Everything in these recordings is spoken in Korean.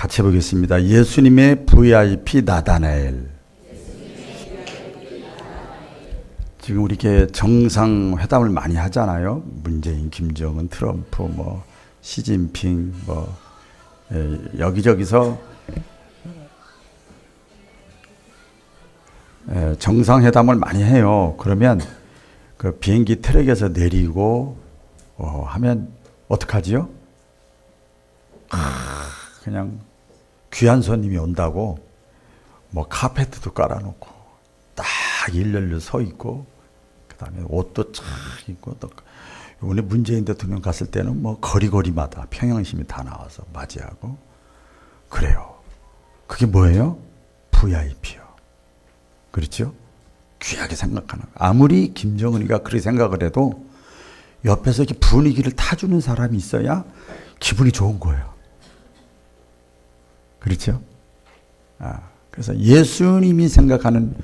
같이 해보겠습니다. 예수님의 VIP 나다나엘. 지금 우리 이렇게 정상회담을 많이 하잖아요. 문재인, 김정은, 트럼프, 시진핑, 여기저기서 정상회담을 많이 해요. 그러면 그 비행기 트랙에서 내리고 하면 어떡하지요? 그냥 귀한 손님이 온다고 카페트도 깔아놓고 딱 일렬로 서 있고 그다음에 옷도 쫙 입고 또 이번에 문재인 대통령 갔을 때는 거리마다 평양시민이 다 나와서 맞이하고 그래요. 그게 뭐예요? VIP요. 그렇죠? 귀하게 생각하는 거. 아무리 김정은이가 그렇게 생각을 해도 옆에서 이렇게 분위기를 타주는 사람이 있어야 기분이 좋은 거예요. 그렇죠? 그래서 예수님이 생각하는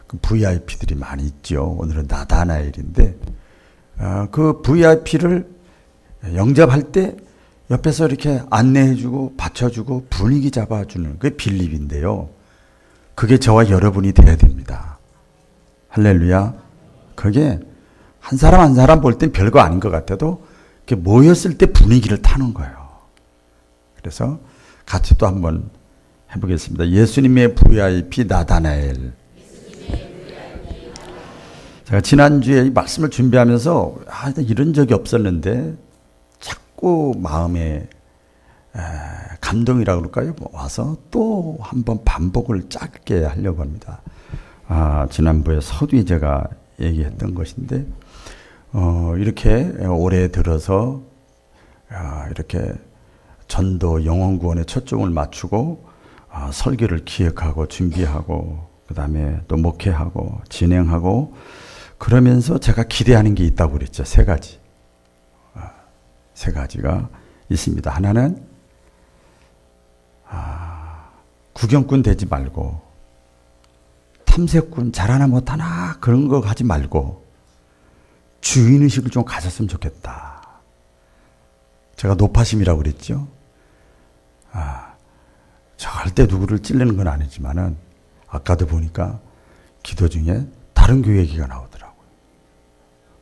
그 VIP들이 많이 있죠. 오늘은 나다나엘인데 그 VIP를 영접할 때 옆에서 이렇게 안내해주고 받쳐주고 분위기 잡아주는 그게 빌립인데요. 그게 저와 여러분이 돼야 됩니다. 할렐루야. 그게 한 사람 한 사람 볼 땐 별거 아닌 것 같아도 이렇게 모였을 때 분위기를 타는 거예요. 그래서 같이 또 한번 해보겠습니다. 예수님의 VIP 나다나엘. 제가 지난주에 이 말씀을 준비하면서 이런 적이 없었는데 자꾸 마음에 감동이라고 그럴까요? 와서 또 한번 반복을 짧게 하려고 합니다. 지난번에 서두에 제가 얘기했던 것인데 이렇게 올해 들어서 이렇게 전도 영혼구원에 초점을 맞추고 설교를 기획하고 준비하고 그 다음에 또 목회하고 진행하고 그러면서 제가 기대하는 게 있다고 그랬죠. 세 가지. 세 가지가 있습니다. 하나는 구경꾼 되지 말고 탐색꾼 잘하나 못하나 그런 거 하지 말고 주인의식을 좀 가졌으면 좋겠다. 제가 노파심이라고 그랬죠. 절대 누구를 찔르는 건 아니지만은 아까도 보니까 기도 중에 다른 교회 얘기가 나오더라고요.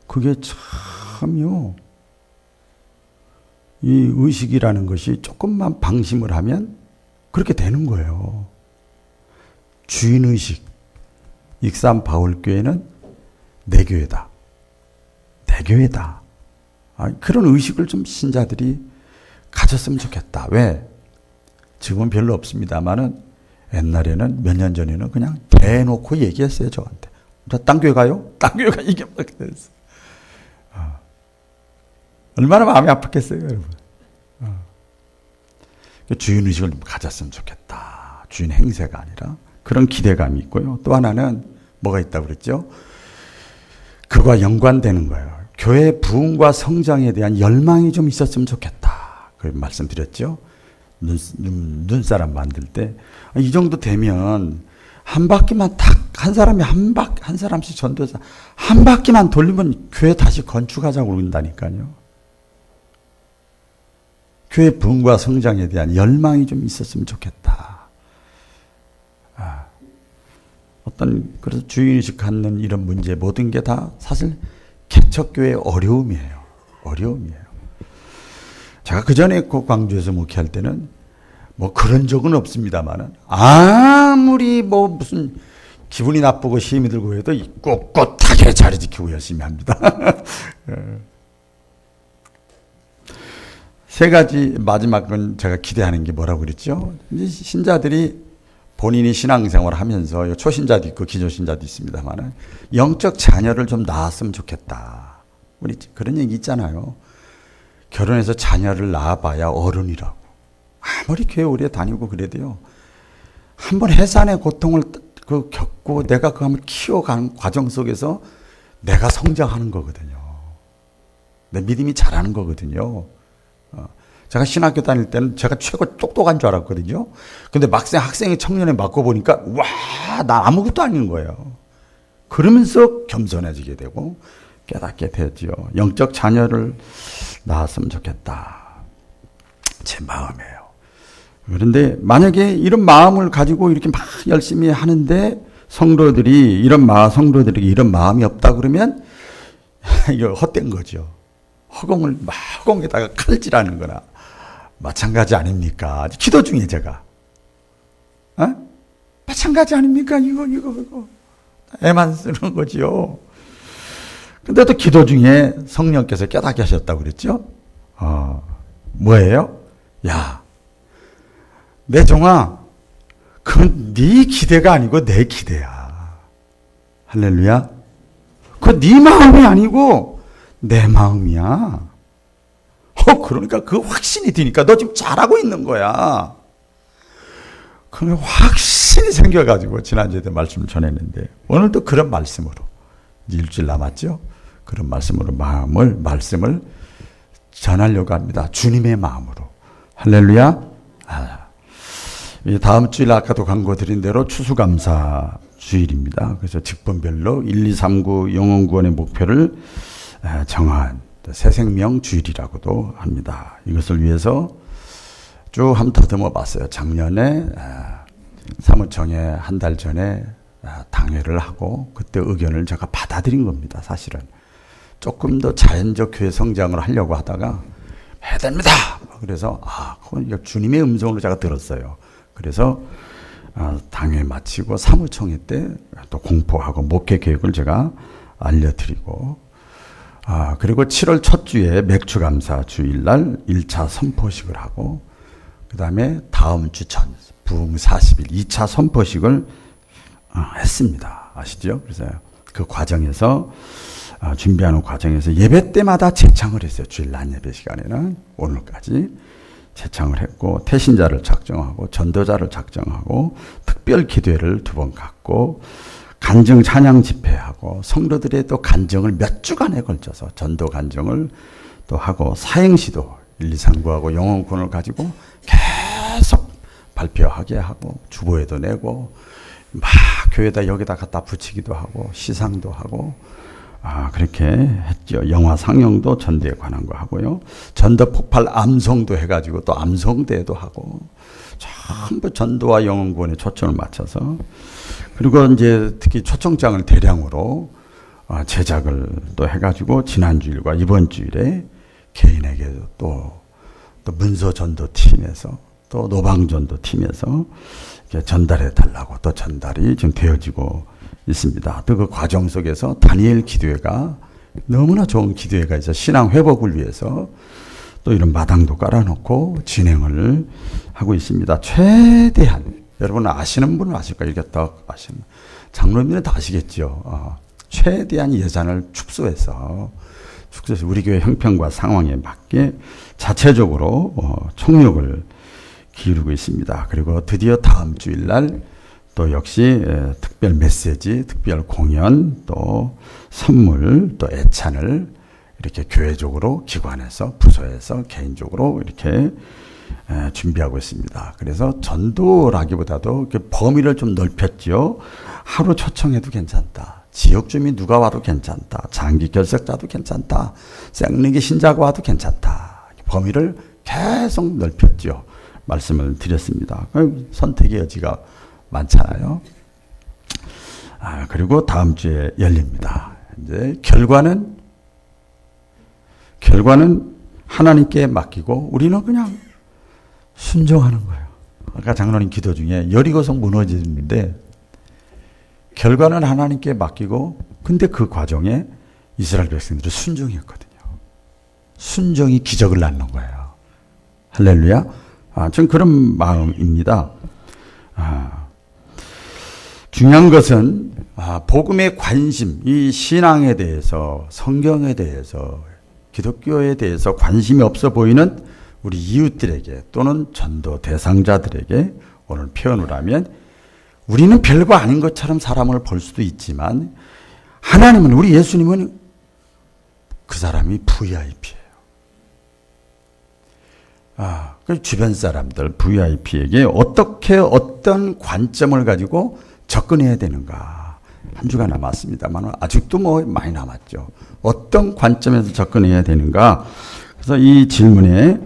그게 참요. 이 의식이라는 것이 조금만 방심을 하면 그렇게 되는 거예요. 주인의식. 익산 바울교회는 내 교회다. 내 교회다. 그런 의식을 좀 신자들이 가졌으면 좋겠다. 왜? 지금은 별로 없습니다만은 옛날에는 몇 년 전에는 그냥 대놓고 얘기했어요. 저한테. 딴 교회 가요? 딴 교회 가 이게 막 됐어. 얼마나 마음이 아팠겠어요, 여러분. 주인의식을 가졌으면 좋겠다. 주인 행세가 아니라 그런 기대감이 있고요. 또 하나는 뭐가 있다고 그랬죠? 그와 연관되는 거예요. 교회 부흥과 성장에 대한 열망이 좀 있었으면 좋겠다. 그 말씀드렸죠? 눈사람 만들 때 이 정도 되면 한 바퀴만 딱 한 사람이 한 사람씩 전도해서 한 바퀴만 돌리면 교회 다시 건축하자고 그런다니까요. 교회 부흥과 성장에 대한 열망이 좀 있었으면 좋겠다. 그래서 주인의식 갖는 이런 문제 모든 게 다 사실 개척교회의 어려움이에요. 제가 그 전에 광주에서 목회할 때는 그런 적은 없습니다만은 아무리 무슨 기분이 나쁘고 힘이 들고 해도 꿋꿋하게 자리 지키고 열심히 합니다. 세 가지 마지막은 제가 기대하는 게 뭐라고 그랬죠? 이제 신자들이 본인이 신앙생활을 하면서 초신자도 있고 기초신자도 있습니다만 영적 자녀를 좀 낳았으면 좋겠다. 우리 그런 얘기 있잖아요. 결혼해서 자녀를 낳아봐야 어른이라고. 아무리 교회 오래 다니고 그래도요. 한번 해산의 고통을 겪고 내가 그 한번 키워가는 과정 속에서 내가 성장하는 거거든요. 내 믿음이 자라는 거거든요. 제가 신학교 다닐 때는 제가 최고 똑똑한 줄 알았거든요. 근데 막상 학생이 청년에 맞고 보니까 와, 나 아무것도 아닌 거예요. 그러면서 겸손해지게 되고 깨닫게 되죠. 영적 자녀를 낳았으면 좋겠다. 제 마음이에요. 그런데 만약에 이런 마음을 가지고 이렇게 막 열심히 하는데 성도들에게 이런 마음이 없다 그러면 이거 헛된 거죠. 허공에다가 칼질하는 거나 마찬가지 아닙니까? 기도 중에 제가. 마찬가지 아닙니까? 이거. 애만 쓰는 거지요. 근데 또 기도 중에 성령께서 깨닫게 하셨다고 그랬죠? 뭐예요? 야, 내 종아, 그건 네 기대가 아니고 내 기대야. 할렐루야. 그건 네 마음이 아니고 내 마음이야. 그러니까 그 확신이 드니까 너 지금 잘하고 있는 거야. 그 확신이 생겨가지고 지난주에도 말씀을 전했는데 오늘도 그런 말씀으로 일주일 남았죠. 그런 말씀으로 말씀을 전하려고 합니다. 주님의 마음으로. 할렐루야. 다음 주일 아까도 광고 드린 대로 추수감사 주일입니다. 그래서 직분별로 1, 2, 3, 9 영혼구원의 목표를 정한 새생명 주일이라고도 합니다. 이것을 위해서 쭉 한번 더듬어 봤어요. 작년에 사무총회 한 달 전에 당회를 하고 그때 의견을 제가 받아들인 겁니다. 사실은 조금 더 자연적 교회 성장을 하려고 하다가 해야 됩니다. 그래서 그건 주님의 음성으로 제가 들었어요. 그래서 당회 마치고 사무총회 때 또 공포하고 목회 계획을 제가 알려드리고 그리고 7월 첫 주에 맥주감사 주일날 1차 선포식을 하고 그 다음에 다음 주 전 부흥 40일 2차 선포식을 했습니다. 아시죠? 그래서 그 과정에서 준비하는 과정에서 예배 때마다 재창을 했어요. 주일 낮 예배 시간에는 오늘까지 재창을 했고 태신자를 작정하고 전도자를 작정하고 특별 기도회를 2번 갖고 간증 찬양 집회하고 성도들의 또 간증을 몇 주간에 걸쳐서 전도 간증을 또 하고 사행시도 1, 2, 3, 9하고 영혼권을 가지고 계속 발표하게 하고 주보에도 내고 막 교회에다 여기다 갖다 붙이기도 하고 시상도 하고 그렇게 했죠. 영화 상영도 전도에 관한 거 하고요. 전도 폭발 암송도 해가지고 또 암송대회도 하고 전부 전도와 영혼구원에 초점을 맞춰서 그리고 이제 특히 초청장을 대량으로 제작을 또 해가지고 지난 주일과 이번 주일에 개인에게도 또 문서 전도 팀에서 또 노방 전도 팀에서 전달해 달라고 또 전달이 지금 되어지고 있습니다. 또 그 과정 속에서 다니엘 기도회가 너무나 좋은 기도회가 있어 신앙 회복을 위해서 또 이런 마당도 깔아놓고 진행을 하고 있습니다. 최대한 여러분 아시는 분은 아실 거예요. 이렇게 딱 아시는 장로님들은 다 아시겠죠. 최대한 예산을 축소해서 우리 교회 형편과 상황에 맞게 자체적으로 총력을 기울이고 있습니다. 그리고 드디어 다음 주일날 또 역시 특별 메시지, 특별 공연, 또 선물, 또 애찬을 이렇게 교회적으로 기관에서 부서에서 개인적으로 이렇게 준비하고 있습니다. 그래서 전도라기보다도 범위를 좀 넓혔죠. 하루 초청해도 괜찮다. 지역 주민 누가 와도 괜찮다. 장기 결석자도 괜찮다. 생리기 신자가 와도 괜찮다. 범위를 계속 넓혔죠. 말씀을 드렸습니다. 선택의 여지가 많잖아요. 그리고 다음 주에 열립니다. 이제 결과는 하나님께 맡기고 우리는 그냥 순종하는 거예요. 아까 장로님 기도 중에 여리고성 무너지는데 결과는 하나님께 맡기고 근데 그 과정에 이스라엘 백성들이 순종했거든요. 순종이 기적을 낳는 거예요. 할렐루야. 전 그런 마음입니다. 중요한 것은 복음의 관심, 이 신앙에 대해서 성경에 대해서 기독교에 대해서 관심이 없어 보이는 우리 이웃들에게 또는 전도 대상자들에게 오늘 표현을 하면 우리는 별거 아닌 것처럼 사람을 볼 수도 있지만 하나님은 우리 예수님은 그 사람이 VIP예요. 그 주변 사람들 VIP에게 어떻게 어떤 관점을 가지고 접근해야 되는가. 한 주가 남았습니다만 아직도 많이 남았죠. 어떤 관점에서 접근해야 되는가. 그래서 이 질문에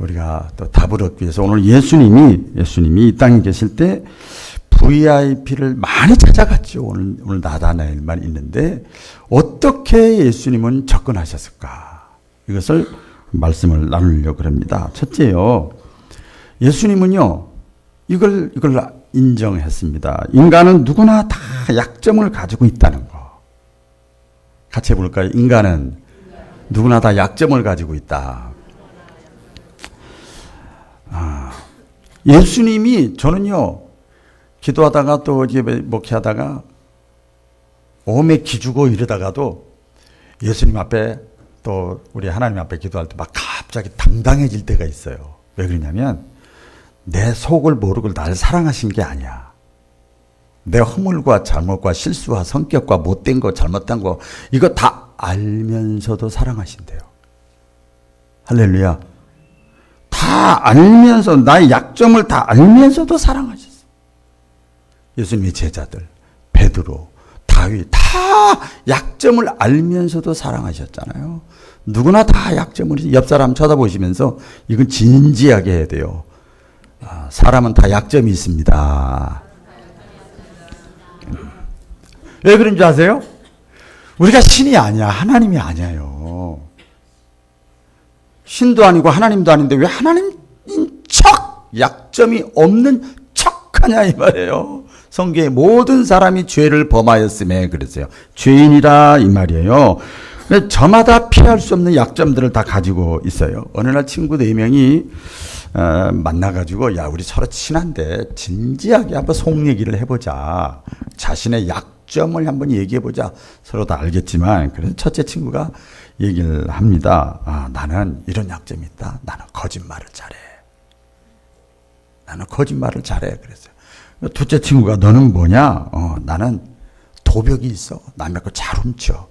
우리가 또 답을 얻기 위해서 오늘 예수님이 이 땅에 계실 때 VIP를 많이 찾아갔죠. 오늘 나다나엘만 있는데 어떻게 예수님은 접근하셨을까? 이것을 말씀을 나누려고 합니다. 첫째요. 예수님은요. 이걸 인정했습니다. 인간은 누구나 다 약점을 가지고 있다는 거. 같이 해볼까요? 인간은 누구나 다 약점을 가지고 있다. 예수님이 저는요. 기도하다가 또 이제 목회하다가 오매 기주고 이러다가도 예수님 앞에 또 우리 하나님 앞에 기도할 때 막 갑자기 당당해질 때가 있어요. 왜 그러냐면 내 속을 모르고 나를 사랑하신 게 아니야. 내 허물과 잘못과 실수와 성격과 못된 거 잘못한 거 이거 다 알면서도 사랑하신대요. 할렐루야. 다 알면서 나의 약점을 다 알면서도 사랑하셨어. 예수님의 제자들 베드로, 다윗 다 약점을 알면서도 사랑하셨잖아요. 누구나 다 약점을 옆 사람 쳐다보시면서 이건 진지하게 해야 돼요. 사람은 다 약점이 있습니다. 왜 그런지 아세요? 우리가 신이 아니야. 하나님이 아니에요. 신도 아니고 하나님도 아닌데 왜 하나님인 척 약점이 없는 척하냐 이 말이에요. 성경에 모든 사람이 죄를 범하였음에 그랬어요. 죄인이라 이 말이에요. 저마다 피할 수 없는 약점들을 다 가지고 있어요. 어느 날 친구 4명이 만나가지고 야 우리 서로 친한데 진지하게 한번 속 얘기를 해보자. 자신의 약점을 한번 얘기해보자. 서로 다 알겠지만 그래서 첫째 친구가 얘기를 합니다. 나는 이런 약점이 있다. 나는 거짓말을 잘해. 그랬어요. 둘째 친구가 너는 뭐냐? 나는 도벽이 있어. 남의 거 잘 훔쳐.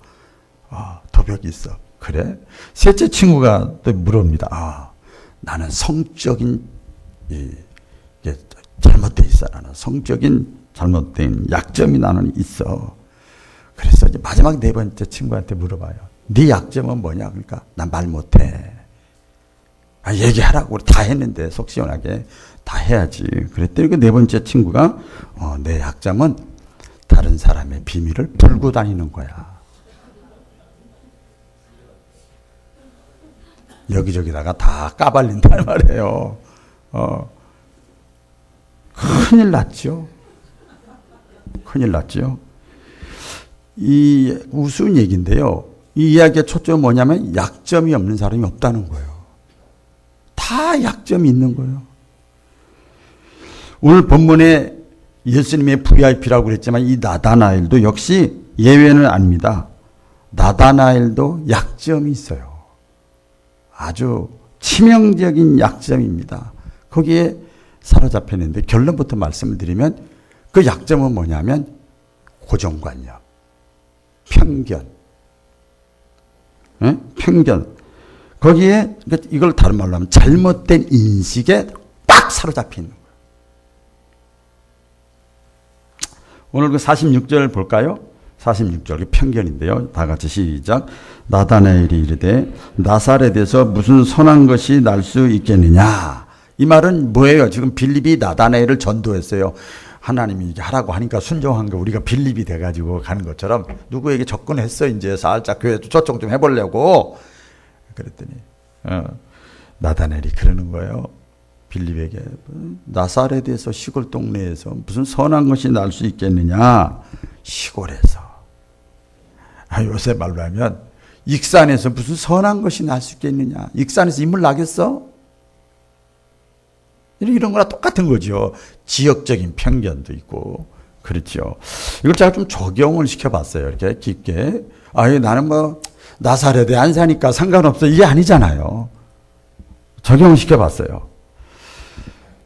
도벽이 있어. 그래? 셋째 친구가 또 물어봅니다. 나는 성적인 이게 잘못돼 있어. 나는 성적인 잘못된 약점이 나는 있어. 그래서 이제 마지막 4번째 친구한테 물어봐요. 네 약점은 뭐냐? 그러니까 난 말 못해. 얘기하라고 우리 다 했는데 속 시원하게 다 해야지. 그랬더니 그 4번째 친구가 내 약점은 다른 사람의 비밀을 풀고 다니는 거야. 여기저기다가 다 까발린단 말이에요. 큰일 났죠. 이 우스운 얘기인데요. 이 이야기의 초점은 뭐냐면 약점이 없는 사람이 없다는 거예요. 다 약점이 있는 거예요. 오늘 본문에 예수님의 VIP라고 그랬지만 이 나다나엘도 역시 예외는 아닙니다. 나다나엘도 약점이 있어요. 아주 치명적인 약점입니다. 거기에 사로잡혔는데 결론부터 말씀을 드리면 그 약점은 뭐냐면 고정관념, 편견. 편견. 거기에 이걸 다른 말로 하면 잘못된 인식에 딱 사로잡혀 있는 거예요. 오늘 그 46절 볼까요? 46절 편견인데요. 다 같이 시작. 나다나엘이 이르되 나사렛에서 무슨 선한 것이 날 수 있겠느냐. 이 말은 뭐예요? 지금 빌립이 나다나엘을 전도했어요. 하나님이 이게 하라고 하니까 순종한 거 우리가 빌립이 돼가지고 가는 것처럼 누구에게 접근했어. 이제 살짝 교회 초청 좀 해보려고. 그랬더니 나다나엘이 그러는 거예요. 빌립에게 나사렛에서 시골 동네에서 무슨 선한 것이 날 수 있겠느냐. 시골에서. 요새 말로 하면 익산에서 무슨 선한 것이 날 수 있겠느냐. 익산에서 인물 나겠어? 이런 거랑 똑같은 거죠. 지역적인 편견도 있고. 그렇죠. 이걸 제가 좀 적용을 시켜봤어요. 이렇게 깊게. 나는 뭐 나사렛에 안 사니까 상관없어. 이게 아니잖아요. 적용을 시켜봤어요.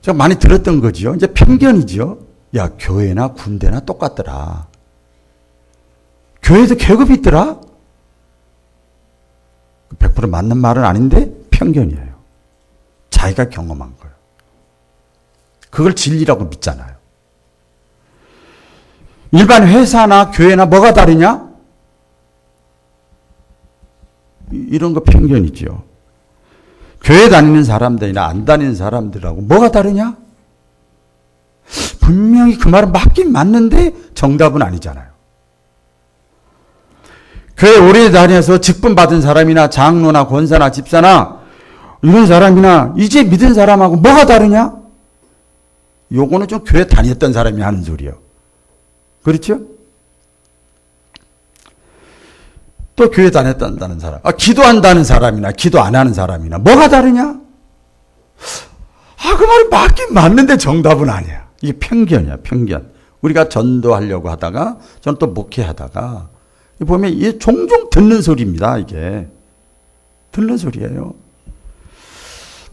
제가 많이 들었던 거죠. 이제 편견이죠. 야, 교회나 군대나 똑같더라. 교회에도 계급이 있더라? 100% 맞는 말은 아닌데 편견이에요. 자기가 경험한 거예요. 그걸 진리라고 믿잖아요. 일반 회사나 교회나 뭐가 다르냐? 이런 거 편견이죠. 교회 다니는 사람들이나 안 다니는 사람들하고 뭐가 다르냐? 분명히 그 말은 맞긴 맞는데 정답은 아니잖아요. 교회 오래 다녀서 직분 받은 사람이나 장로나 권사나 집사나 이런 사람이나 이제 믿은 사람하고 뭐가 다르냐? 요거는 좀 교회 다녔던 사람이 하는 소리예요. 그렇죠? 또 교회 다녔다는 사람, 기도한다는 사람이나 기도 안 하는 사람이나 뭐가 다르냐? 그 말이 맞긴 맞는데 정답은 아니야. 이게 편견이야, 편견. 우리가 전도하려고 하다가, 저는 또 목회하다가, 보면 이게 종종 듣는 소리입니다, 이게. 듣는 소리예요.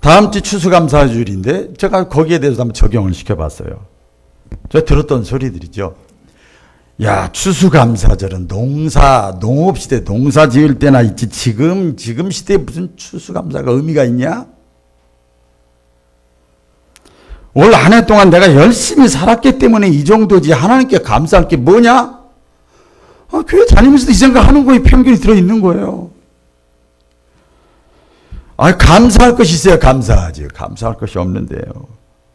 다음 주 추수감사주일인데, 제가 거기에 대해서 한번 적용을 시켜봤어요. 제가 들었던 소리들이죠. 야, 추수감사절은 농업시대 농사 지을 때나 있지, 지금 시대에 무슨 추수감사가 의미가 있냐? 올 한 해 동안 내가 열심히 살았기 때문에 이 정도지 하나님께 감사할 게 뭐냐? 교회 다니면서도 이 생각하는 거에 편견이 들어있는 거예요. 감사할 것이 있어야 감사하지. 감사할 것이 없는데요.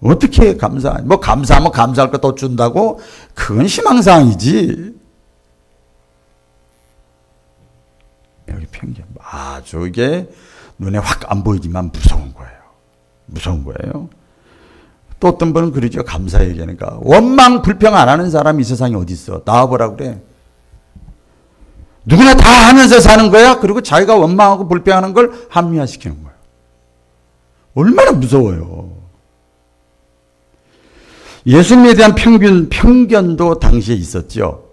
어떻게 감사하지? 뭐 감사하면 감사할 거 더 준다고? 그건 희망사항이지. 여기 편견. 이게 눈에 확 안 보이지만 무서운 거예요. 무서운 거예요. 또 어떤 분은 그러죠. 감사 얘기하니까. 원망, 불평 안 하는 사람이 이 세상에 어디 있어. 나와보라 그래. 누구나 다 하면서 사는 거야. 그리고 자기가 원망하고 불평하는 걸 합리화시키는 거예요. 얼마나 무서워요. 예수님에 대한 편견도 당시에 있었죠.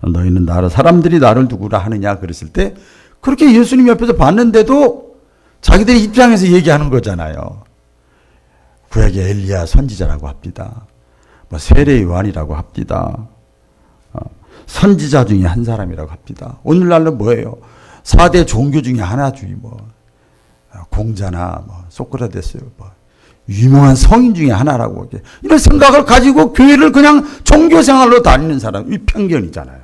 너희는 사람들이 나를 누구라 하느냐 그랬을 때 그렇게 예수님 옆에서 봤는데도 자기들의 입장에서 얘기하는 거잖아요. 구약의 엘리야 선지자라고 합니다. 세례 요한이라고 합니다. 선지자 중에 한 사람이라고 합니다. 오늘날로 뭐예요? 4대 종교 중에 하나주의, 공자나 소크라테스, 유명한 성인 중에 하나라고. 이런 생각을 가지고 교회를 그냥 종교생활로 다니는 사람, 이 편견이잖아요.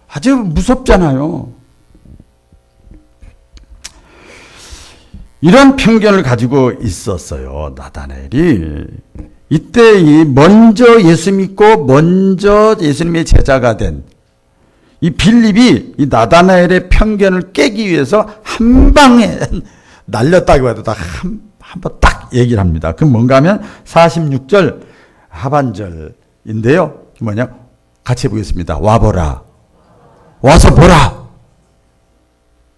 아주 무섭잖아요. 이런 편견을 가지고 있었어요. 나다나엘이. 이때 먼저 예수 믿고 먼저 예수님의 제자가 된 이 빌립이 이 나다나엘의 편견을 깨기 위해서 한 방에 날렸다고 해도 한번 딱 얘기를 합니다. 그럼 뭔가 하면 46절 하반절인데요. 뭐냐? 같이 해보겠습니다. 와보라. 와서 보라.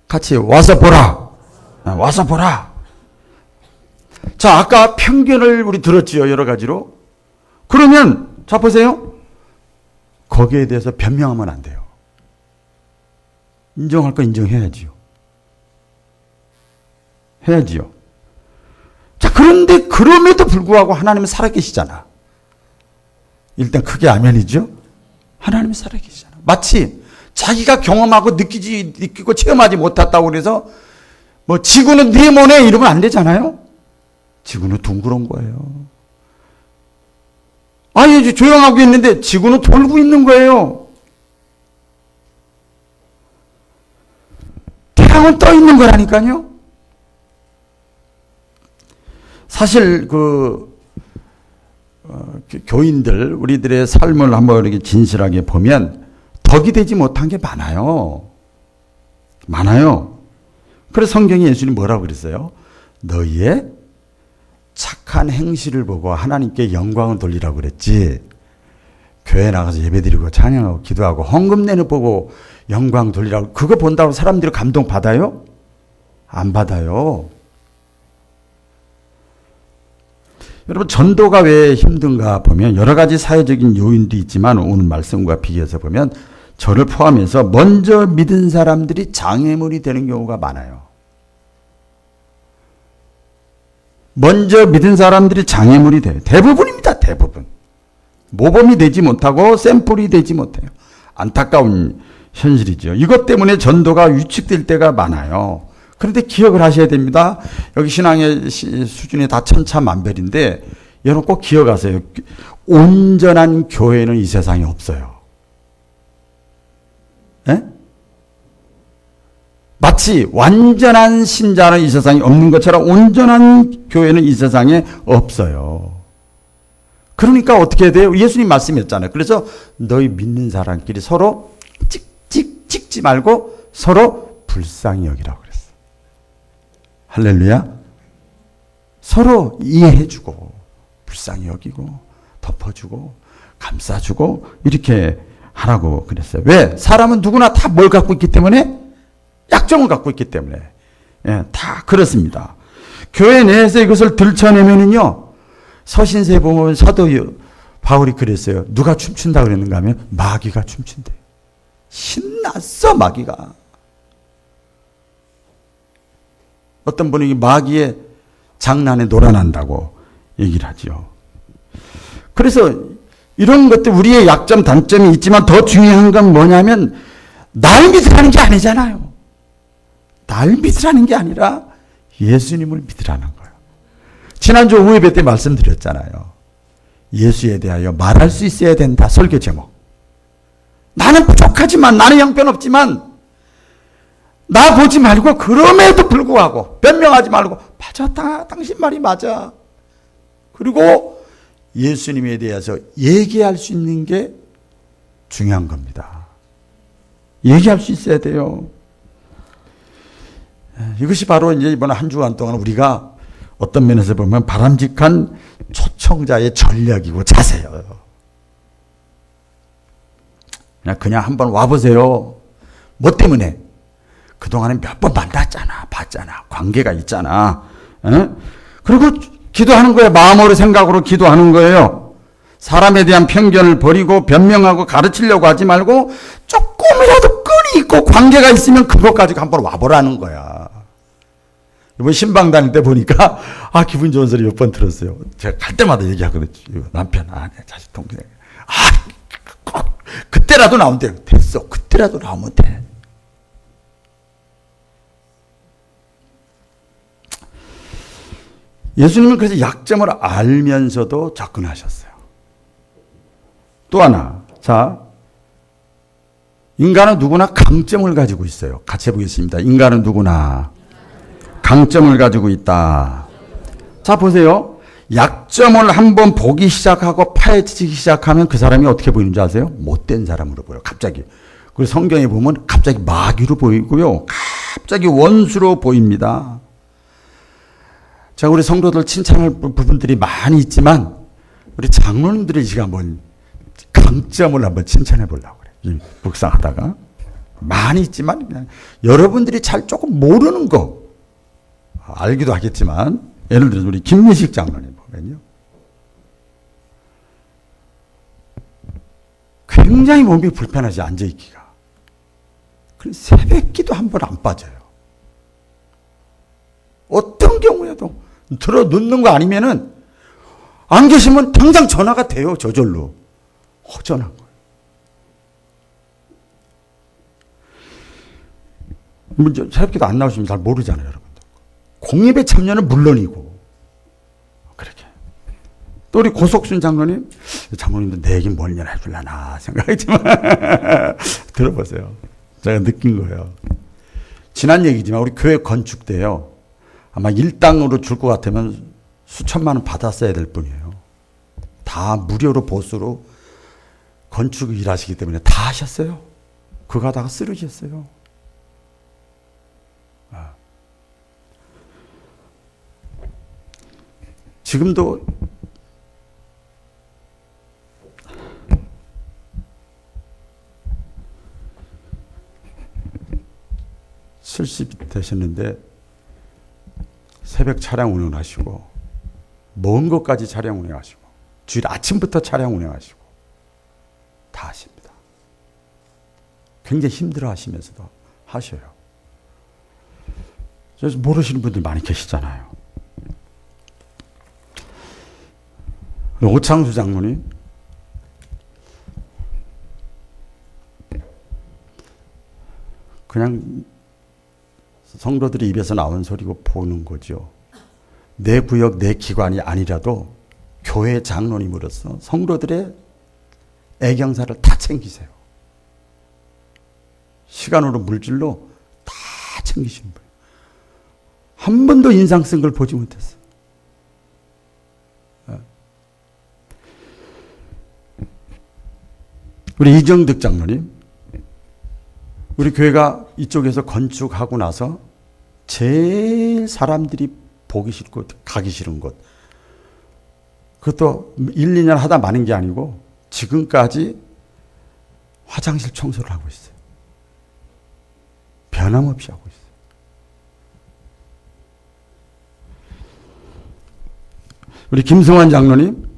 같이 와서 보라. 와서 보라. 자, 아까 편견을 우리 들었지요. 여러 가지로. 그러면 자 보세요. 거기에 대해서 변명하면 안 돼요. 인정할 거 인정해야지요. 해야지요. 자, 그런데 그럼에도 불구하고 하나님은 살아계시잖아. 일단 크게 아멘이죠. 하나님은 살아계시잖아. 마치 자기가 경험하고 느끼고 체험하지 못했다고 그래서 지구는 네모네 이러면 안 되잖아요. 지구는 둥그런 거예요. 이제 조용하고 있는데 지구는 돌고 있는 거예요. 태양은 떠 있는 거라니까요. 사실 교인들 우리들의 삶을 한번 이렇게 진실하게 보면 덕이 되지 못한 게 많아요. 많아요. 그래서 성경에 예수님이 뭐라고 그랬어요? 너희의 착한 행실을 보고 하나님께 영광을 돌리라고 그랬지. 교회 나가서 예배드리고 찬양하고 기도하고 헌금 내는 보고 영광 돌리라고 그거 본다고 사람들이 감동 받아요? 안 받아요. 여러분 전도가 왜 힘든가 보면 여러 가지 사회적인 요인도 있지만 오늘 말씀과 비교해서 보면 저를 포함해서 먼저 믿은 사람들이 장애물이 되는 경우가 많아요. 먼저 믿은 사람들이 장애물이 돼요. 대부분입니다. 대부분. 모범이 되지 못하고 샘플이 되지 못해요. 안타까운 현실이죠. 이것 때문에 전도가 위축될 때가 많아요. 그런데 기억을 하셔야 됩니다. 여기 신앙의 수준이 다 천차만별인데 여러분 꼭 기억하세요. 온전한 교회는 이 세상에 없어요. 네? 마치 완전한 신자는 이 세상에 없는 것처럼 온전한 교회는 이 세상에 없어요. 그러니까 어떻게 해야 돼요? 예수님 말씀했잖아요. 그래서 너희 믿는 사람끼리 서로 찍지 말고 서로 불쌍히 여기라고 그랬어요. 할렐루야. 서로 이해해주고 불쌍히 여기고 덮어주고 감싸주고 이렇게 하라고 그랬어요. 왜? 사람은 누구나 다 뭘 갖고 있기 때문에? 약점을 갖고 있기 때문에. 예, 다 그렇습니다. 교회 내에서 이것을 들춰내면은요, 서신서에 보면 사도 바울이 그랬어요. 누가 춤춘다 그랬는가 하면 마귀가 춤춘대. 신났어, 마귀가. 어떤 분이 마귀의 장난에 놀아난다고 얘기를 하죠. 그래서 이런 것들 우리의 약점, 단점이 있지만 더 중요한 건 뭐냐면 날 믿으라는 게 아니잖아요. 날 믿으라는 게 아니라 예수님을 믿으라는 거예요. 지난주 오후 예배 때 말씀드렸잖아요. 예수에 대하여 말할 수 있어야 된다. 설교 제목. 나는 부족하지만, 나는 형편없지만 나 보지 말고 그럼에도 불구하고 변명하지 말고 맞아, 당신 말이 맞아. 그리고 예수님에 대해서 얘기할 수 있는 게 중요한 겁니다. 얘기할 수 있어야 돼요. 이것이 바로 이제 이번 한 주간 동안 우리가 어떤 면에서 보면 바람직한 초청자의 전략이고 자세예요. 그냥 한번 와보세요. 뭐 때문에? 그동안에 몇 번 만났잖아, 봤잖아, 관계가 있잖아. 그리고 기도하는 거예요. 마음으로 생각으로 기도하는 거예요. 사람에 대한 편견을 버리고 변명하고 가르치려고 하지 말고 조금이라도 끈이 있고 관계가 있으면 그것 가지고 한번 와보라는 거야. 이번 신방 다닐 때 보니까 기분 좋은 소리 몇 번 들었어요. 제가 갈 때마다 얘기하거든요. 남편, 내 자식, 동생. 그때라도 나오면 돼. 됐어. 그때라도 나오면 돼. 예수님은 그래서 약점을 알면서도 접근하셨어요. 또 하나, 자, 인간은 누구나 강점을 가지고 있어요. 같이 해보겠습니다. 인간은 누구나 강점을 가지고 있다. 자, 보세요. 약점을 한번 보기 시작하고 파헤치기 시작하면 그 사람이 어떻게 보이는지 아세요? 못된 사람으로 보여요. 갑자기. 그리고 성경에 보면 갑자기 마귀로 보이고요. 갑자기 원수로 보입니다. 자, 우리 성도들 칭찬할 부분들이 많이 있지만 우리 장로님들이 지금 한번 강점을 한번 칭찬해 보려고 그래요. 묵상하다가. 많이 있지만 그냥 여러분들이 잘 조금 모르는 거 알기도 하겠지만 예를 들어서 우리 김민식 장로님 보면요. 굉장히 몸이 불편하지 앉아있기가. 그래서 새벽기도 한 번 안 빠져요. 어떤 경우에도 들어 놓는 거 아니면은 안 계시면 당장 전화가 돼요. 저절로. 허전한 거예요. 새벽기도 안 나오시면 잘 모르잖아요, 여러분들. 공예배 참여는 물론이고 그렇게. 또 우리 고석순 장로님, 장로님도 내 얘기 뭘 해주려나 생각했지만 들어보세요. 제가 느낀 거예요. 지난 얘기지만 우리 교회 건축 때요. 아마 일당으로 줄 것 같으면 수천만 원 받았어야 될 뿐이에요. 다 무료로 보수로 건축 일하시기 때문에 다 하셨어요. 그거 하다가 쓰러지셨어요. 지금도 (70) 되셨는데 새벽 차량 운행하시고 먼 곳까지 차량 운행하시고 주일 아침부터 차량 운행하시고 다 하십니다. 굉장히 힘들어 하시면서도 하셔요. 그래서 모르시는 분들 많이 계시잖아요. 오창수 장로님 그냥 성도들이 입에서 나온 소리고 보는 거죠. 내 구역, 내 기관이 아니라도 교회 장로님으로서 성도들의 애경사를 다 챙기세요. 시간으로 물질로 다 챙기시는 분이에요. 한 번도 인상 쓴 걸 보지 못했어요. 우리 이정득 장로님, 우리 교회가 이쪽에서 건축하고 나서 제일 사람들이 보기 싫고 가기 싫은 곳, 그것도 1, 2년 하다 마는 게 아니고 지금까지 화장실 청소를 하고 있어요. 변함없이 하고 있어요. 우리 김승환 장로님,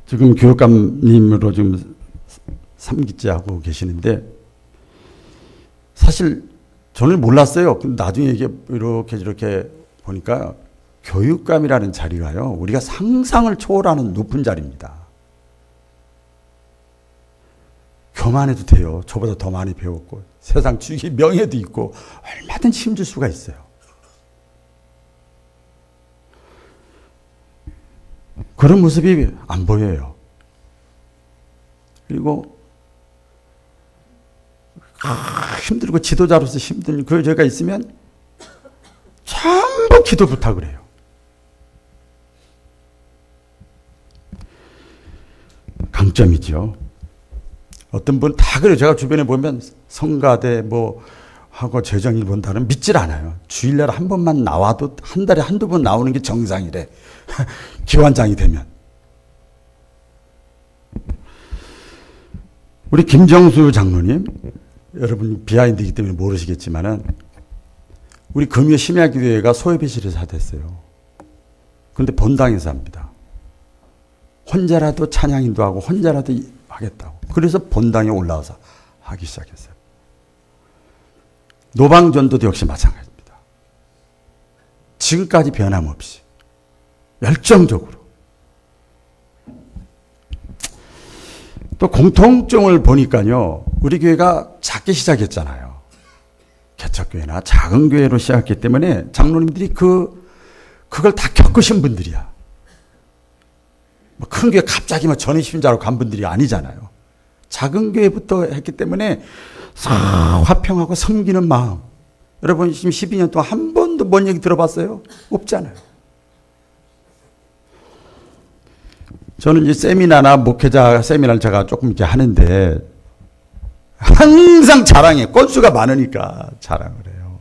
지금 교육감님으로 지금 3기째 하고 계시는데, 사실 저는 몰랐어요. 나중에 이게 이렇게 저렇게 보니까 교육감이라는 자리가요, 우리가 상상을 초월하는 높은 자리입니다. 교만해도 돼요. 저보다 더 많이 배웠고 세상 주위에 명예도 있고 얼마든지 힘줄 수가 있어요. 그런 모습이 안 보여요. 그리고 힘들고 지도자로서 힘든 그 죄가 있으면 전부 기도 부탁을 해요. 강점이죠. 어떤 분 다 그래요. 제가 주변에 보면 성가대 뭐 하고 재정일 본다는 믿질 않아요. 주일날 한 번만 나와도 한 달에 한두 번 나오는 게 정상이래. 기관장이 되면. 우리 김정수 장로님, 여러분 비하인드이기 때문에 모르시겠지만은 우리 금요 심야기도회가 소예배실에서 하됐어요. 근데 본당에서 합니다. 혼자라도 찬양 인도하고 혼자라도 하겠다고. 그래서 본당에 올라와서 하기 시작했어요. 노방전도도 역시 마찬가지입니다. 지금까지 변함없이 열정적으로. 또 공통점을 보니까요, 우리 교회가 작게 시작했잖아요. 개척교회나 작은 교회로 시작했기 때문에 장로님들이 그걸 다 겪으신 분들이야. 큰 교회 갑자기 전의심자로 간 분들이 아니잖아요. 작은 교회부터 했기 때문에 화평하고 섬기는 마음. 여러분 지금 12년 동안 한 번도 뭔 얘기 들어봤어요? 없잖아요. 저는 이제 세미나나 목회자 세미나를 제가 조금 이렇게 하는데 항상 자랑해. 건수가 많으니까 자랑을 해요.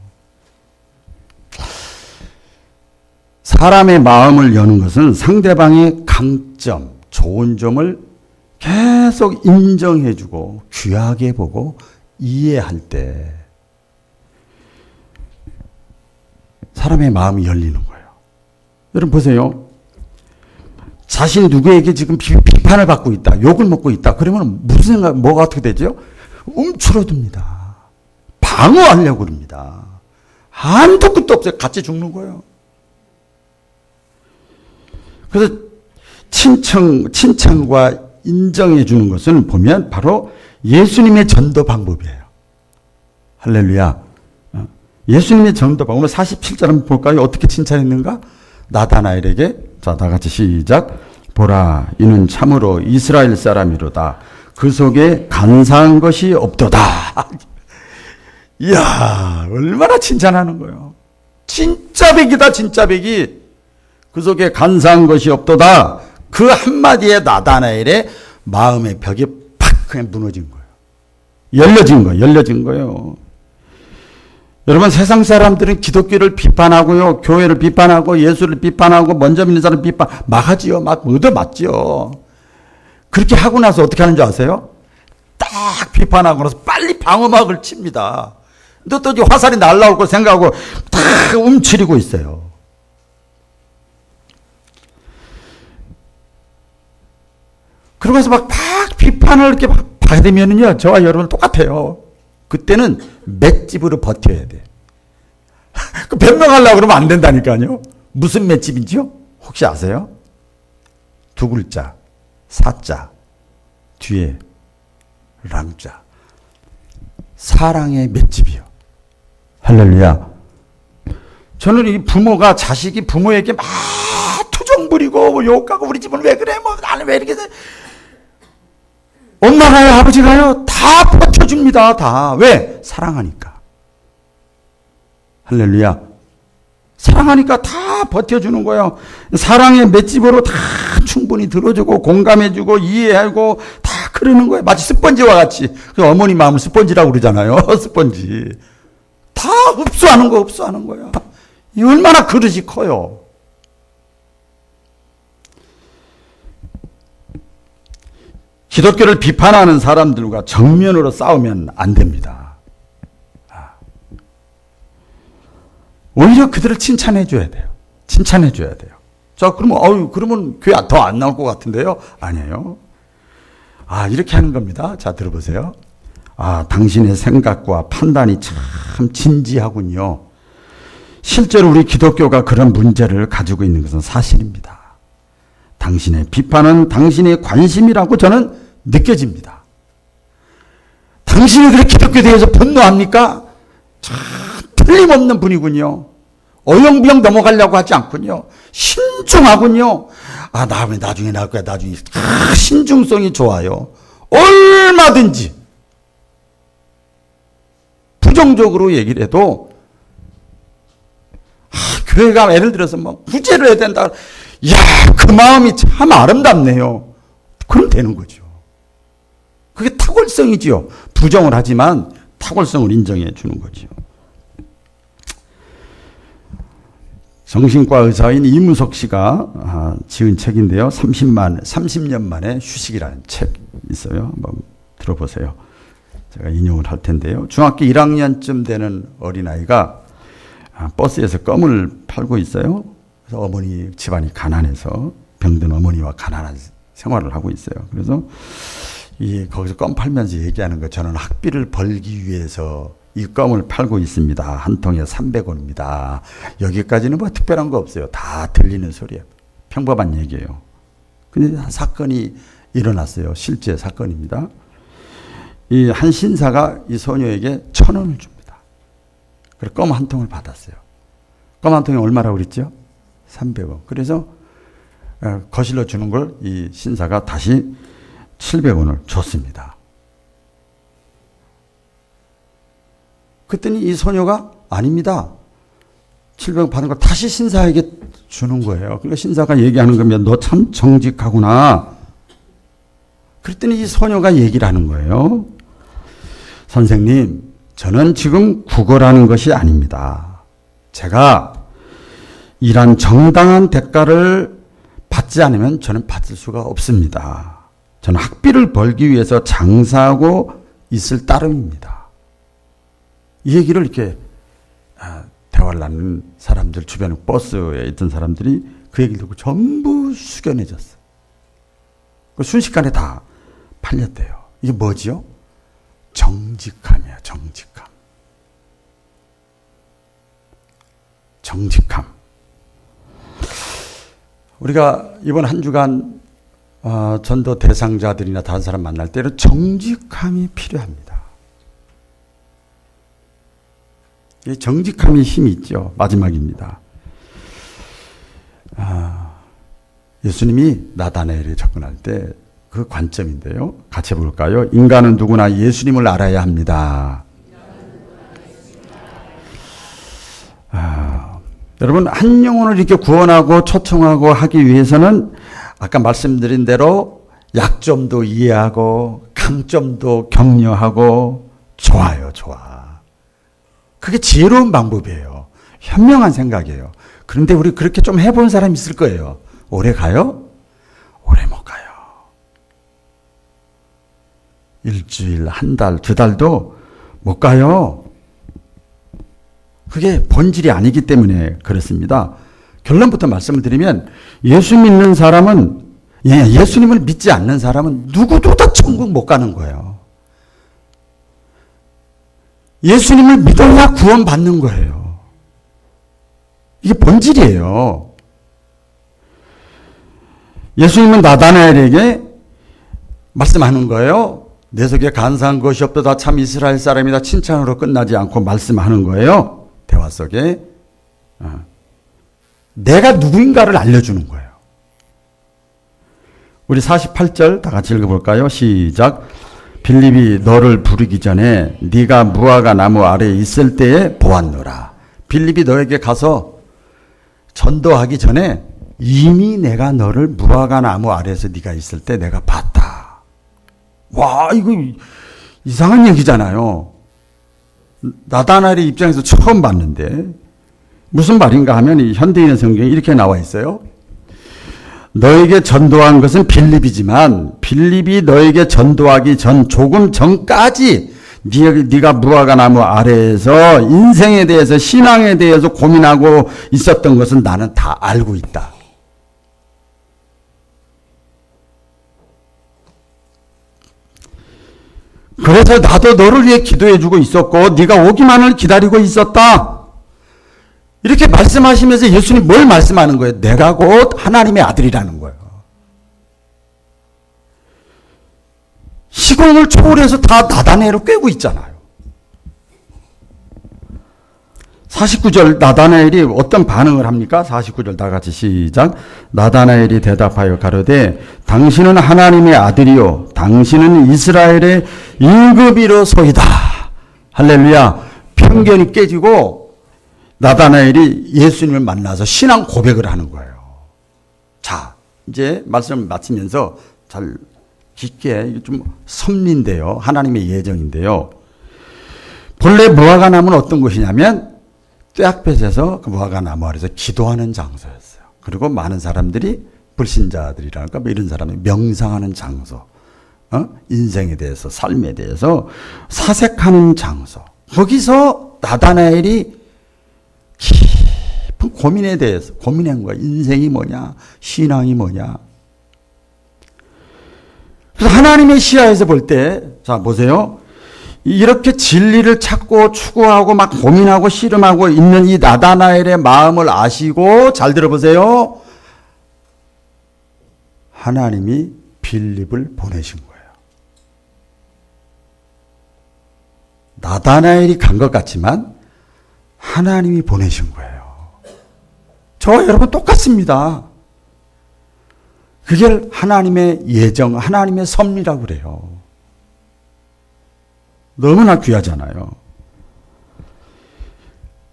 사람의 마음을 여는 것은 상대방의 강점, 좋은 점을 계속 인정해주고 귀하게 보고 이해할 때 사람의 마음이 열리는 거예요. 여러분 보세요. 자신이 누구에게 지금 비판을 받고 있다, 욕을 먹고 있다. 그러면 무슨 생각, 뭐가 어떻게 되죠? 움츠러듭니다. 방어하려고 그럽니다. 한도 끝도 없어요. 같이 죽는 거예요. 그래서 칭찬과 인정해 주는 것을 보면 바로 예수님의 전도 방법이에요. 할렐루야. 예수님의 전도 방법. 오늘 47절 한번 볼까요? 어떻게 칭찬했는가? 나다나엘에게, 자, 다 같이 시작. 보라, 이는 참으로 이스라엘 사람이로다. 그 속에 간사한 것이 없도다. 이야, 얼마나 칭찬하는 거예요. 진짜 백이다, 진짜 백이. 그 속에 간사한 것이 없도다. 그 한마디에 나다나엘의 마음의 벽이 팍 그냥 무너진 거예요. 열려진 거예요. 여러분, 세상 사람들은 기독교를 비판하고요, 교회를 비판하고, 예수를 비판하고, 먼저 믿는 사람 비판, 막 하지요. 막 얻어맞지요. 그렇게 하고 나서 어떻게 하는 줄 아세요? 딱 비판하고 나서 빨리 방어막을 칩니다. 또 화살이 날라올 걸 생각하고 딱 움츠리고 있어요. 그러고 나서 막 비판을 이렇게 막 받으면은요, 저와 여러분 똑같아요. 그때는 맷집으로 버텨야 돼. 그 변명하려고 그러면 안 된다니까요. 무슨 맷집인지요? 혹시 아세요? 두 글자, 사자, 뒤에 랑자. 사랑의 맷집이요. 할렐루야. 저는 이 부모가 자식이 부모에게 막 투정 부리고 뭐 욕하고 우리 집은 왜 그래? 뭐 나는 왜 이렇게 돼? 엄마가요, 아버지가요, 다 버텨줍니다. 다. 왜? 사랑하니까. 할렐루야. 사랑하니까 다 버텨주는 거예요. 사랑의 맷집으로 다 충분히 들어주고 공감해주고 이해하고 다 그러는 거예요. 마치 스펀지와 같이. 그 어머니 마음을 스펀지라고 그러잖아요. 스펀지. 다 흡수하는 거야. 이 얼마나 그릇이 커요. 기독교를 비판하는 사람들과 정면으로 싸우면 안 됩니다. 오히려 그들을 칭찬해 줘야 돼요. 자, 그러면 교회 더 안 나올 것 같은데요? 아니에요. 이렇게 하는 겁니다. 자, 들어보세요. 당신의 생각과 판단이 참 진지하군요. 실제로 우리 기독교가 그런 문제를 가지고 있는 것은 사실입니다. 당신의 비판은 당신의 관심이라고 저는 느껴집니다. 당신이 그렇게 기독교에 대해서 분노합니까? 참 틀림없는 분이군요. 어영부영 넘어가려고 하지 않군요. 신중하군요. 나 왜 나중에 나올 거야, 나중에. 신중성이 좋아요. 얼마든지. 부정적으로 얘기를 해도, 교회가 예를 들어서 구제를 해야 된다. 그 마음이 참 아름답네요. 그럼 되는 거죠. 그게 탁월성이지요. 부정을 하지만 탁월성을 인정해 주는 거죠. 정신과 의사인 이무석 씨가 지은 책인데요. 30년 만에 휴식이라는 책 있어요. 한번 들어보세요. 제가 인용을 할 텐데요. 중학교 1학년쯤 되는 어린아이가 버스에서 껌을 팔고 있어요. 그래서 어머니 집안이 가난해서 병든 어머니와 가난한 생활을 하고 있어요. 그래서 거기서 껌 팔면서 얘기하는 거, 저는 학비를 벌기 위해서 이 껌을 팔고 있습니다. 한 통에 300원입니다. 여기까지는 특별한 거 없어요. 다 들리는 소리예요. 평범한 얘기예요. 근데 사건이 일어났어요. 실제 사건입니다. 이 한 신사가 이 소녀에게 1,000원을 줍니다. 그래서 껌 한 통을 받았어요. 껌 한 통에 얼마라고 그랬죠? 300원. 그래서 거실로 주는 걸 이 신사가 다시 700원을 줬습니다. 그랬더니 이 소녀가 아닙니다. 700원 받은 걸 다시 신사에게 주는 거예요. 그러니까 신사가 얘기하는 겁니다. 너 참 정직하구나. 그랬더니 이 소녀가 얘기를 하는 거예요. 선생님, 저는 지금 구걸하는 것이 아닙니다. 제가 일한 정당한 대가를 받지 않으면 저는 받을 수가 없습니다. 저는 학비를 벌기 위해서 장사하고 있을 따름입니다. 이 얘기를 이렇게 대화를 나누는 사람들, 주변에 버스에 있던 사람들이 그 얘기를 듣고 전부 숙연해졌어요. 순식간에 다 팔렸대요. 이게 뭐지요? 정직함이야, 정직함. 정직함. 우리가 이번 한 주간 전도 대상자들이나 다른 사람 만날 때는 정직함이 필요합니다. 이 정직함의 힘이 있죠. 마지막입니다. 예수님이 나다나엘에 접근할 때 그 관점인데요. 같이 볼까요? 인간은 누구나 예수님을 알아야 합니다. 여러분, 한 영혼을 이렇게 구원하고 초청하고 하기 위해서는 아까 말씀드린 대로 약점도 이해하고 강점도 격려하고 좋아요, 좋아. 그게 지혜로운 방법이에요. 현명한 생각이에요. 그런데 우리 그렇게 좀 해본 사람이 있을 거예요. 오래 가요? 오래 못 가요. 일주일, 한 달, 2달도 못 가요. 그게 본질이 아니기 때문에 그렇습니다. 결론부터 말씀을 드리면 예수 믿는 사람은, 예수님을 믿지 않는 사람은 누구도 다 천국 못 가는 거예요. 예수님을 믿어야 구원받는 거예요. 이게 본질이에요. 예수님은 나다나엘에게 말씀하는 거예요. 내 속에 간사한 것이 없도다. 참 이스라엘 사람이다. 칭찬으로 끝나지 않고 말씀하는 거예요. 대화 속에. 내가 누구인가를 알려주는 거예요. 우리 48절 다 같이 읽어볼까요? 시작. 빌립이 너를 부르기 전에 네가 무화과 나무 아래에 있을 때에 보았노라. 빌립이 너에게 가서 전도하기 전에 이미 내가 너를 무화과 나무 아래에서 네가 있을 때 내가 봤다. 와, 이거 이상한 얘기잖아요. 나다나엘의 입장에서 처음 봤는데 무슨 말인가 하면 이 현대인의 성경에 이렇게 나와 있어요. 너에게 전도한 것은 빌립이지만 빌립이 너에게 전도하기 전 조금 전까지 네가 무화과 나무 아래에서 인생에 대해서 신앙에 대해서 고민하고 있었던 것은 나는 다 알고 있다. 그래서 나도 너를 위해 기도해주고 있었고 네가 오기만을 기다리고 있었다. 이렇게 말씀하시면서 예수님 뭘 말씀하는 거예요? 내가 곧 하나님의 아들이라는 거예요. 시공을 초월해서 다 나다나엘을 꿰고 있잖아요. 49절 나다나엘이 어떤 반응을 합니까? 49절 다 같이 시작. 나다나엘이 대답하여 가로되 당신은 하나님의 아들이요 당신은 이스라엘의 임금이로소이다. 할렐루야. 편견이 깨지고 나다나엘이 예수님을 만나서 신앙 고백을 하는 거예요. 자, 이제 말씀을 마치면서 잘 깊게 좀 섭리인데요. 하나님의 예정인데요. 본래 무화과 나무는 어떤 곳이냐면 떼약볕에서 그 무화과 나무 아래서 기도하는 장소였어요. 그리고 많은 사람들이 불신자들이랄까 뭐 이런 사람이 명상하는 장소, 인생에 대해서 삶에 대해서 사색하는 장소. 거기서 나다나엘이 깊은 고민에 대해서 고민한 거야. 인생이 뭐냐, 신앙이 뭐냐. 그래서 하나님의 시야에서 볼 때, 자 보세요. 이렇게 진리를 찾고 추구하고 막 고민하고 씨름하고 있는 이 나다나엘의 마음을 아시고 잘 들어보세요. 하나님이 빌립을 보내신 거예요. 나다나엘이 간 것 같지만 하나님이 보내신 거예요. 저와 여러분 똑같습니다. 그게 하나님의 예정, 하나님의 섭리라고 그래요. 너무나 귀하잖아요.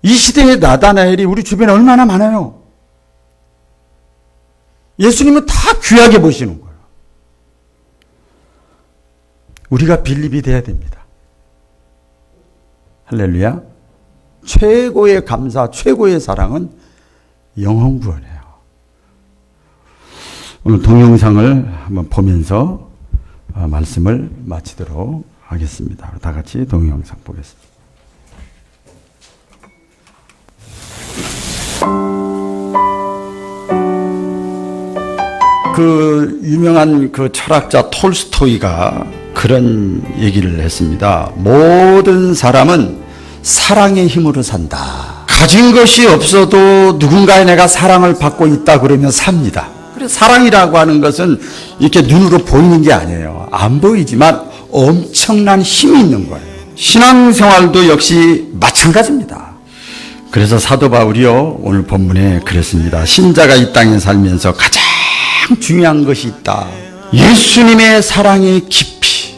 이 시대의 나다나엘이 우리 주변에 얼마나 많아요. 예수님은 다 귀하게 보시는 거예요. 우리가 빌립이 돼야 됩니다. 할렐루야. 최고의 감사, 최고의 사랑은 영혼 구원이에요. 오늘 동영상을 한번 보면서 말씀을 마치도록 하겠습니다. 다 같이 동영상 보겠습니다. 그 유명한 그 철학자 톨스토이가 그런 얘기를 했습니다. 모든 사람은 사랑의 힘으로 산다. 가진 것이 없어도 누군가의 내가 사랑을 받고 있다 그러면 삽니다. 그래서 사랑이라고 하는 것은 이렇게 눈으로 보이는 게 아니에요. 안 보이지만 엄청난 힘이 있는 거예요. 신앙생활도 역시 마찬가지입니다. 그래서 사도 바울이요 오늘 본문에 그랬습니다. 신자가 이 땅에 살면서 가장 중요한 것이 있다. 예수님의 사랑의 깊이,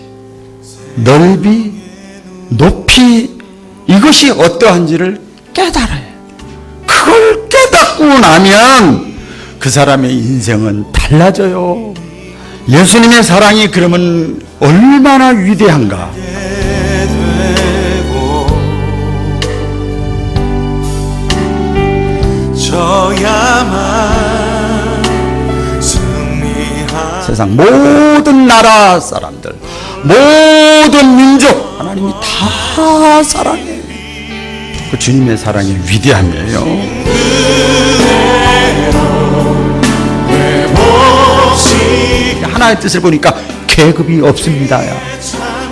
넓이, 높이 이것이 어떠한지를 깨달아요. 그걸 깨닫고 나면 그 사람의 인생은 달라져요. 예수님의 사랑이 그러면 얼마나 위대한가. 세상 모든 나라 사람들, 모든 민족 하나님이 다 사랑해요. 그 주님의 사랑이 위대함이에요. 하나의 뜻을 보니까 계급이 없습니다.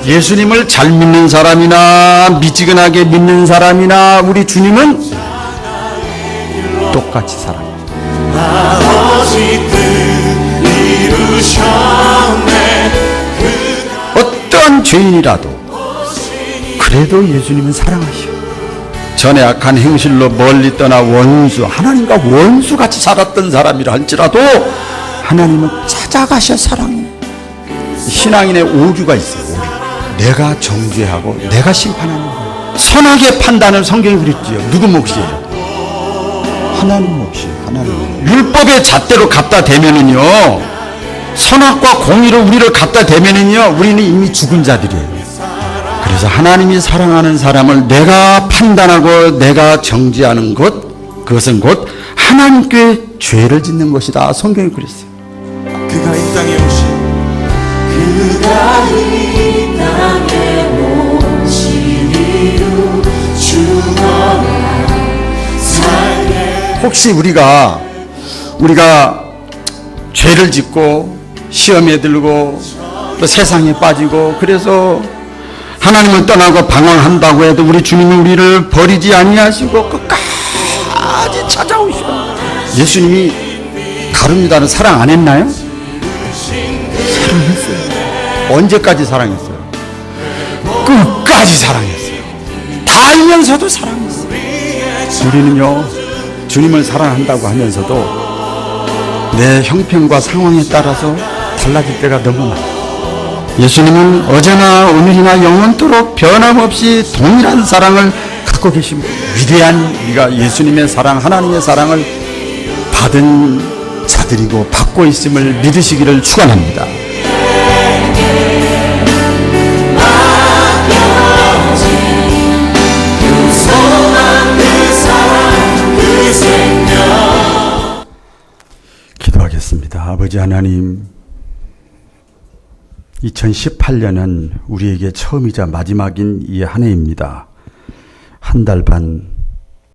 예수님을 잘 믿는 사람이나 미지근하게 믿는 사람이나 우리 주님은 똑같이 사랑해요. 어떠한 죄인이라도 그래도 예수님은 사랑하시오. 전에 악한 행실로 멀리 떠나 원수, 하나님과 원수같이 살았던 사람이라 할지라도 하나님은 찾아가셔 사랑해. 신앙인의 오류가 있어요. 오류. 내가 정죄하고 내가 심판하는 거예요. 선악의 판단을 성경이 그랬지요. 누구 몫이에요? 하나님 몫이에요. 하나님. 율법의 잣대로 갖다 대면은요, 선악과 공의로 우리를 갖다 대면은요, 우리는 이미 죽은 자들이에요. 그래서 하나님이 사랑하는 사람을 내가 판단하고 내가 정죄하는 것, 그것은 곧 하나님께 죄를 짓는 것이다. 성경이 그랬어요. 그가 이 땅에 오신 그가 이 땅에 오신 이유 죽어라 살게. 혹시 우리가 죄를 짓고 시험에 들고 또 세상에 빠지고 그래서 하나님을 떠나고 방황한다고 해도 우리 주님은 우리를 버리지 아니하시고 끝까지 찾아오셔. 예수님이 가룟유다는 사랑 안 했나요? 사랑했어요. 언제까지 사랑했어요? 끝까지 사랑했어요. 다 알면서도 사랑했어요. 우리는요, 주님을 사랑한다고 하면서도 내 형편과 상황에 따라서 달라질 때가 너무 많아요. 예수님은 어제나 오늘이나 영원토록 변함없이 동일한 사랑을 갖고 계십니다. 위대한 우리가 예수님의 사랑, 하나님의 사랑을 받은 자들이고 받고 있음을 믿으시기를 축원합니다. 기도하겠습니다. 아버지 하나님, 2018년은 우리에게 처음이자 마지막인 이 한 해입니다. 한 달 반